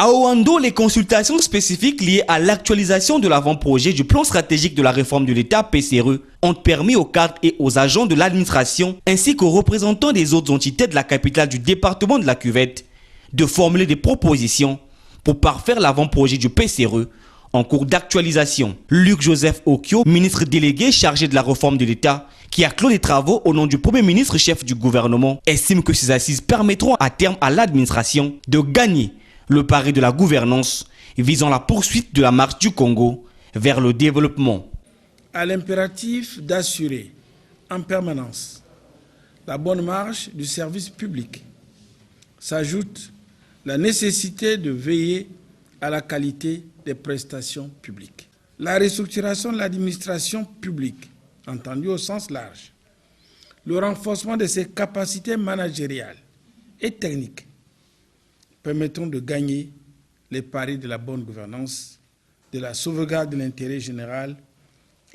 À Oando, les consultations spécifiques liées à l'actualisation de l'avant-projet du plan stratégique de la réforme de l'État PCRE ont permis aux cadres et aux agents de l'administration ainsi qu'aux représentants des autres entités de la capitale du département de la Cuvette de formuler des propositions pour parfaire l'avant-projet du PCRE en cours d'actualisation. Luc Joseph Okio, ministre délégué chargé de la réforme de l'État, qui a clos les travaux au nom du Premier ministre chef du gouvernement, estime que ces assises permettront à terme à l'administration de gagner le pari de la gouvernance visant la poursuite de la marche du Congo vers le développement. À l'impératif d'assurer en permanence la bonne marche du service public s'ajoute la nécessité de veiller à la qualité des prestations publiques. La restructuration de l'administration publique, entendue au sens large, le renforcement de ses capacités managériales et techniques permettront de gagner les paris de la bonne gouvernance, de la sauvegarde de l'intérêt général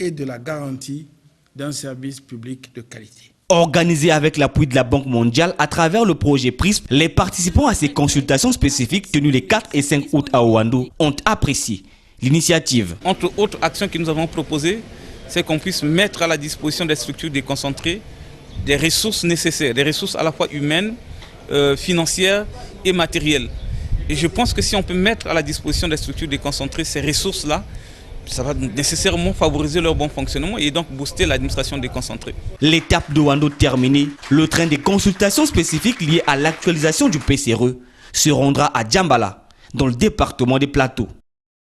et de la garantie d'un service public de qualité. Organisé avec l'appui de la Banque mondiale à travers le projet PRISM, les participants à ces consultations spécifiques tenues les 4 et 5 août à Oando ont apprécié l'initiative. Entre autres actions que nous avons proposées, c'est qu'on puisse mettre à la disposition des structures déconcentrées des ressources nécessaires, des ressources à la fois humaines, financières et matérielles. Et je pense que si on peut mettre à la disposition des structures déconcentrées ces ressources-là, ça va nécessairement favoriser leur bon fonctionnement et donc booster l'administration déconcentrée. L'étape de Oando terminée, le train des consultations spécifiques liées à l'actualisation du PCRE se rendra à Djambala, dans le département des Plateaux.